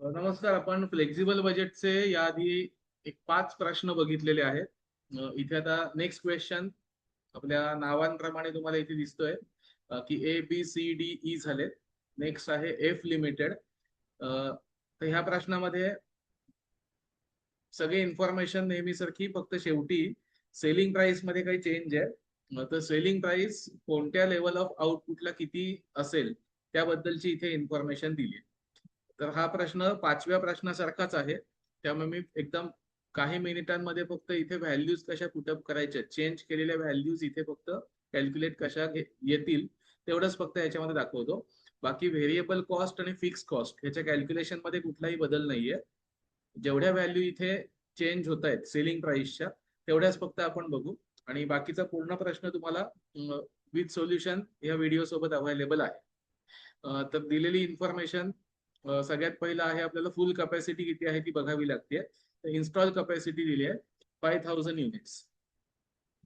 नमस्कार. आपण फ्लेक्झिबल बजेटचे याआधी एक 5 प्रश्न बघितलेले आहेत. इथे आता नेक्स्ट क्वेश्चन आपल्या नावांप्रमाणे तुम्हाला इथे दिसतोय की A B C D E झाले. नेक्स्ट आहे एफ लिमिटेड. तर ह्या प्रश्नामध्ये सगळे इन्फॉर्मेशन नेहमीसारखी, फक्त शेवटी सेलिंग प्राइस मध्ये काही चेंज आहे. तर सेलिंग प्राइस कोणत्या लेवल ऑफ आउटपुटला किती असेल त्याबद्दलची इथे इन्फॉर्मेशन दिली आहे. तर हा प्रश्न 5व्या प्रश्नासारखाच आहे. त्यामुळे मी एकदम काही मिनिटांमध्ये फक्त इथे व्हॅल्यूज कशा पुटअप करायच्या, चेंज केलेल्या व्हॅल्यूज इथे फक्त कॅल्क्युलेट कशा येतील तेवढंच फक्त याच्यामध्ये दाखवतो. बाकी व्हेरिएबल कॉस्ट आणि फिक्स कॉस्ट ह्याच्या कॅल्क्युलेशन मध्ये कुठलाही बदल नाहीये. जेवढ्या व्हॅल्यू इथे चेंज होत आहेत सेलिंग प्राइसच्या तेवढ्याच फक्त आपण बघू. आणि बाकीचा पूर्ण प्रश्न तुम्हाला विथ सोल्युशन या व्हिडिओ सोबत अवेलेबल आहे. तर दिलेली इन्फॉर्मेशन सगळ्यात पहिला आहे, आपल्याला फुल कॅपॅसिटी किती आहे ती बघावी लागते. तर इन्स्टॉल कॅपॅसिटी दिली आहे 5000 युनिट्स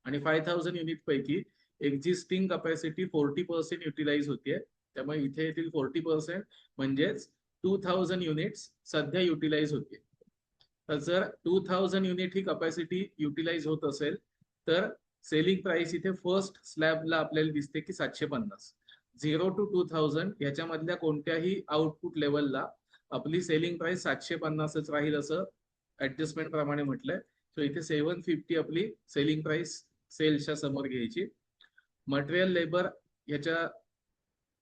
आणि 5000 युनिट पैकी एक्झिस्टिंग कॅपॅसिटी 40% युटिलाइज होतीये. त्यामुळे इथे येतील 40%, म्हणजेच 2000 युनिट्स सध्या युटिलाइज होते. तर जर 2000 युनिट ही कॅपॅसिटी युटिलाइज होत असेल तर सेलिंग प्राइस इथे फर्स्ट स्लॅबला आपल्याला दिसते की 750. 0 to 2000 याच्यामधल्या कोणत्याही आउटपुट लेवलला आपली सेलिंग प्राइस 750च राहील असं ऍडजस्टमेंट प्रमाणे म्हटलंय. सो इथे 750 आपली सेलिंग प्राइस सेल्सच्या समोर घ्यायची. मटेरियल लेबर याच्या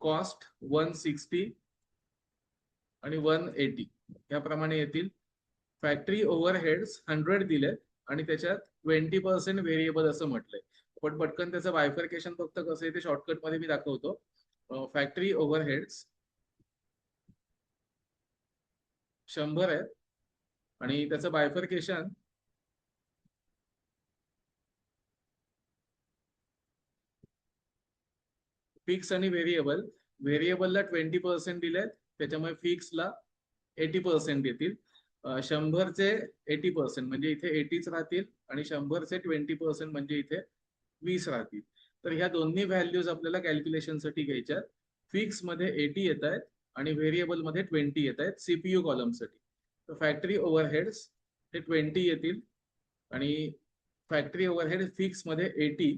कॉस्ट 160 आणि 180 याप्रमाणे येतील. फॅक्टरी ओव्हरहेड्स 100 दिले आणि त्याच्यात 20% व्हेरिएबल असं म्हटलंय. पण पटकन त्याचं बायफर्केशन फक्त कसं आहे ते शॉर्टकट मध्ये मी दाखवतो. फॅक्टरी ओव्हरहेड्स 100 आहे आणि त्याचं बायफर्केशन फिक्स आणि व्हेरिएबल. व्हेरिएबलला 20% दिलेत, त्याच्यामुळे फिक्सला 80% येतील. 100चे 80% म्हणजे इथे 80च राहतील आणि 100चे 20% म्हणजे इथे 20 राहतील. तर ह्या दोन्ही व्हॅल्यूज आपल्याला कॅल्क्युलेशन साठी घ्यायच्या. फिक्स मध्ये 80 येत आहेत आणि व्हेरिएबल मध्ये 20 येत आहेत सीपीयू कॉलम साठी. तर फॅक्टरी ओव्हरहेड्स हे 20 येतील आणि फॅक्टरी ओव्हरहेड फिक्स मध्ये 80.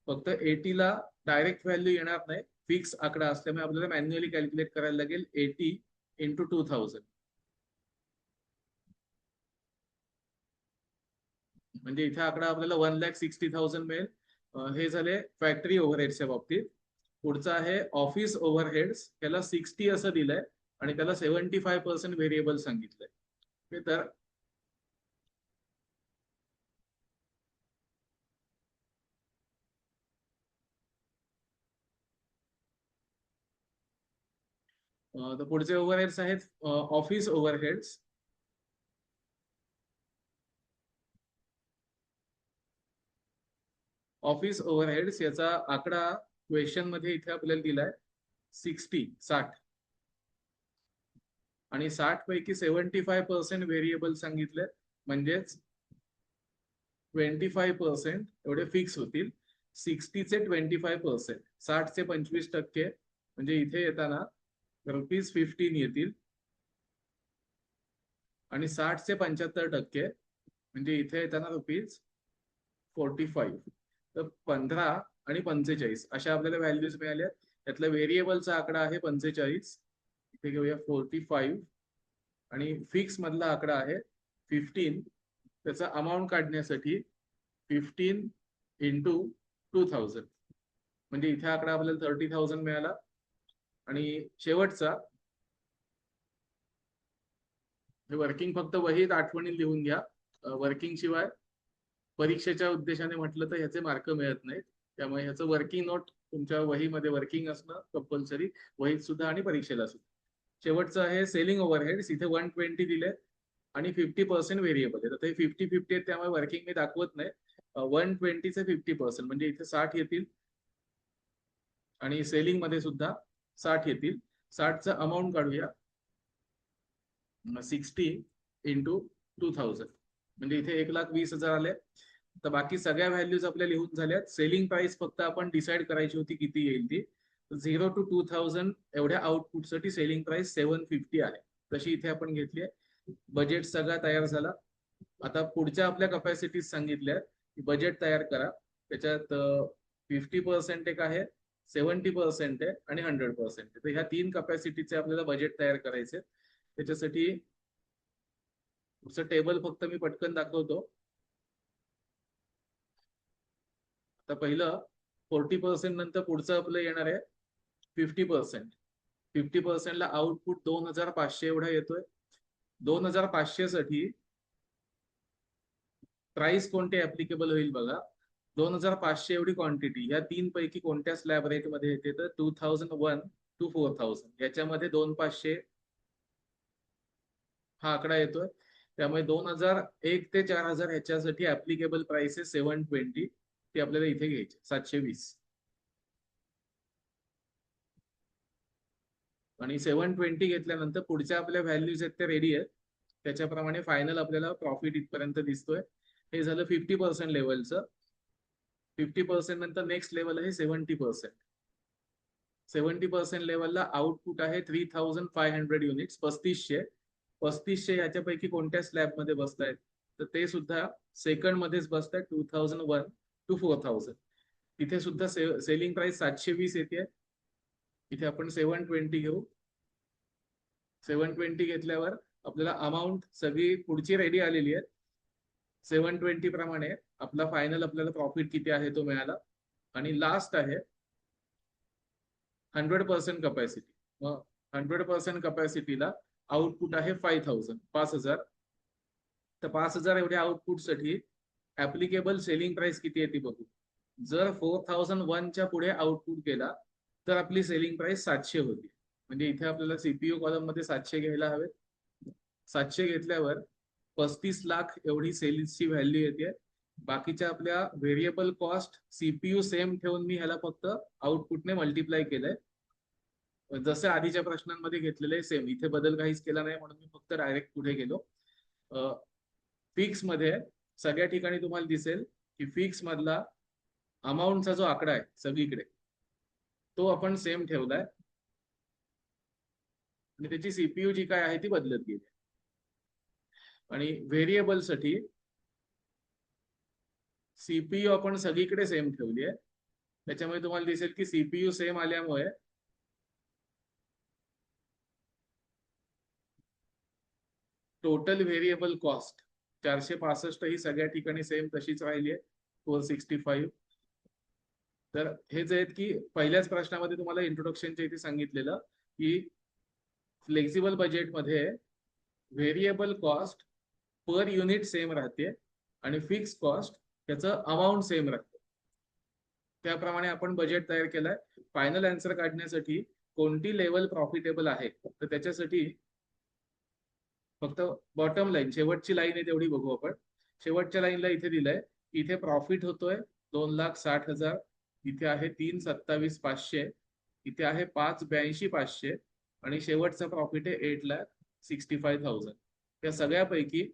फक्त 80 ला डायरेक्ट व्हॅल्यू येणार नाही, फिक्स आकडा असल्यामुळे आपल्याला मॅन्युअली कॅल्क्युलेट करायला लागेल 80 इंटू 2000. म्हणजे इथे आकडा आपल्याला 1,60,000 मिळेल. हे झाले फॅक्टरी ओव्हरहेड्सच्या बाबतीत. पुढचं आहे ऑफिस ओव्हरहेड्स. त्याला 60 असं दिलंय आणि त्याला 75% व्हेरिएबल सांगितलंय. तर पुढचे ओव्हरहेड्स आहेत ऑफिस ओव्हरहेड्स. ऑफिस ओव्हरहेड्स याचा आकडा क्वेश्चन मध्ये इथे आपल्याला दिलाय 60. आणि 60 पैकी 75% व्हेरिएबल सांगितले, म्हणजेच 25% एवढे फिक्स होतील. 60चे 25%, 60चे 25% म्हणजे इथे येताना ₹15 येतील आणि 60चे 75% म्हणजे इथे येताना ₹45. तर 15 आणि 45 अशा आपल्याला व्हॅल्यूज मिळाल्या. त्यातल्या व्हेरिएबलचा आकडा आहे 45. इथे घेऊया 45 आणि फिक्स मधला आकडा आहे 15. त्याचा अमाऊंट काढण्यासाठी 15 इंटू 2000 म्हणजे इथे आकडा आपल्याला 30,000 मिळाला. आणि शेवटचा वर्किंग फक्त वहीत आठवणी लिहून घ्या. वर्किंग शिवाय परीक्षेच्या उद्देशाने म्हटलं तर ह्याचे मार्क मिळत नाहीत. त्यामुळे ह्याचं वर्किंग नोट तुमच्या वहीमध्ये वर्किंग असणं कंपल्सरी, वहीत सुद्धा आणि परीक्षेला सुद्धा. शेवटचं आहे सेलिंग ओव्हरहेड्स. इथे 120 दिले आणि 50% व्हेरिएबल आहे. तर ते 50-50 आहेत, त्यामुळे वर्किंग मी दाखवत नाही. 120चे 50% म्हणजे इथे 60 येतील आणि सेलिंग मध्ये सुद्धा 60 येतील. 60चा अमाऊंट काढूया 60 इंटू 2000 म्हणजे इथे 1,20,000 आले. तर बाकी सगळ्या व्हॅल्यूज आपल्या लिहून झाल्यात. सेलिंग प्राइस फक्त आपण डिसाईड करायची होती किती येईल ती. 0 to 2000 एवढ्या आउटपुटसाठी सेलिंग प्राइस 750 आहे. तशी इथे आपण घेतली आहे. बजेट सगळा तयार झाला. आता पुढच्या आपल्या कपॅसिटीज सांगितल्या की बजेट तयार करा. त्याच्यात 50% एक आहे, 70% आहे आणि 100% आहे. तर ह्या 3 कपॅसिटीचे आपल्याला बजेट तयार करायचे. त्याच्यासाठी पुढचं टेबल फक्त मी पटकन दाखवतो. आता पहिलं 40% नंतर पुढचं आपलं येणार आहे 50%. 50% ला आउटपुट 2500 एवढा येतोय. 2500 साठी प्राइस कोणते ऍप्लिकेबल होईल बघा. 2500 एवढी क्वांटिटी या 3 पैकी कोणत्या स्लॅब रेट मध्ये येते तर 2001 to 4000 याच्यामध्ये 2500 हा आकडा येतोय. त्यामुळे 2001 ते 4000 ह्याच्यासाठी ऍप्लिकेबल प्राइस आहे 720. ती आपल्याला इथे घ्यायची 720. आणि 720 घेतल्यानंतर पुढच्या आपल्या व्हॅल्यूज आहेत ते रेडी आहेत. त्याच्याप्रमाणे फायनल आपल्याला प्रॉफिट इथपर्यंत दिसतोय. हे झालं 50% लेवलचं. 50% नंतर नेक्स्ट लेवल आहे 70%. 70% लेवलला आउटपुट आहे 3500 युनिट्स, 3500 याच्यापैकी कोणत्या स्लॅब मध्ये बसतायत तर ते सुद्धा सेकंड मध्येच बसतायत 2001 to 4000. तिथे सुद्धा सेलिंग प्राइस 720 येते. इथे आपण 720 घेऊ. 720 घेतल्यावर आपल्याला अमाऊंट सगळी पुढची रेडी आलेली आहे. 720 प्रमाणे आपला फायनल आपल्याला प्रॉफिट किती आहे तो मिळाला. आणि लास्ट आहे 100% कपॅसिटी. मग 100% कपॅसिटीला आउटपुट आहे 5000. तर 5000 एवढ्या आउटपुट साठी ऍप्लिकेबल सेलिंग प्राइस किती येते बघू. जर 4001 च्या पुढे आउटपुट केला तर आपली सेलिंग प्राइस 700 होती. म्हणजे इथे आपल्याला सीपीयू कॉलम मध्ये 700 घ्यायला हवे. 700 घेतल्यावर 35 लाख एवढी सेल्सची व्हॅल्यू येते. बाकीच्या आपल्या व्हेरिएबल कॉस्ट सीपीयू सेम ठेवून मी ह्याला फक्त आउटपुटने मल्टिप्लाय केलंय. जसं आधीच्या प्रश्नांमध्ये घेतलेले सेम, इथे बदल काहीच केला नाही म्हणून मी फक्त डायरेक्ट पुढे गेलो. फिक्स मध्ये सगळ्या ठिकाणी तुम्हाला दिसेल की फिक्स मधला अमाऊंटचा जो आकडा आहे सगळीकडे तो आपण सेम ठेवलाय आणि त्याची सीपीयू जी काय आहे ती बदलत गेली. आणि व्हेरिएबल साठी सीपीयू आपण सगळीकडे सेम ठेवली आहे. त्याच्यामुळे तुम्हाला दिसेल की सीपीयू सेम आल्यामुळे टोटल व्हेरिएबल कॉस्ट 465 ही सगळ्या ठिकाणी सेम तशीच राहिली आहे 465. तर हे जे आहेत की पहिल्याच प्रश्नामध्ये तुम्हाला इंट्रोडक्शनच्या इथे सांगितलेलं की फ्लेक्झिबल बजेटमध्ये variable cost per unit same राहते आणि फिक्स कॉस्ट त्याचं अमाऊंट सेम राहते. त्याप्रमाणे आपण बजेट तयार केलाय. फायनल आन्सर काढण्यासाठी कोणती लेवल प्रॉफिटेबल आहे तर त्याच्यासाठी फक्त बॉटम लाईन शेवटची लाईन आहे तेवढी बघू आपण. शेवटच्या लाईनला इथे दिलंय इथे प्रॉफिट होतोय 2,60,000. इथे आहे 3,27,500. इथे आहे 5,82,500 आणि शेवटचा प्रॉफिट आहे 8,65,000. या सगळ्यापैकी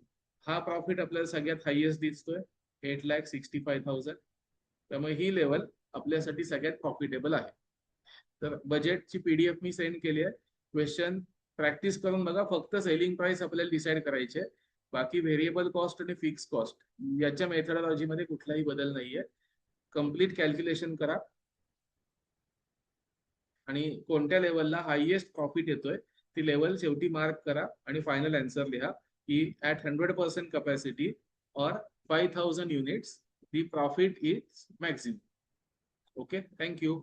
हा प्रॉफिट आपल्याला सगळ्यात हायएस्ट दिसतोय 8,65,000. त्यामुळे ही लेवल आपल्यासाठी सगळ्यात प्रॉफिटेबल आहे. तर बजेटची पीडीएफ मी सेंड केली आहे. क्वेश्चन प्रॅक्टिस करून बघा. फक्त सेलिंग प्राइस आपल्याला डिसाईड करायचे. बाकी व्हेरिएबल कॉस्ट आणि फिक्स कॉस्ट याच्या मेथडॉलॉजी मध्ये कुठलाही बदल नाहीये. कम्प्लीट कॅल्क्युलेशन करा आणि कोणत्या लेवलला हायएस्ट प्रॉफिट येतोय ती लेवल शेवटी मार्क करा आणि फायनल आन्सर लिहा की ऍट 100% कपॅसिटी और 5,000 units the profit is maximum. Okay, thank you.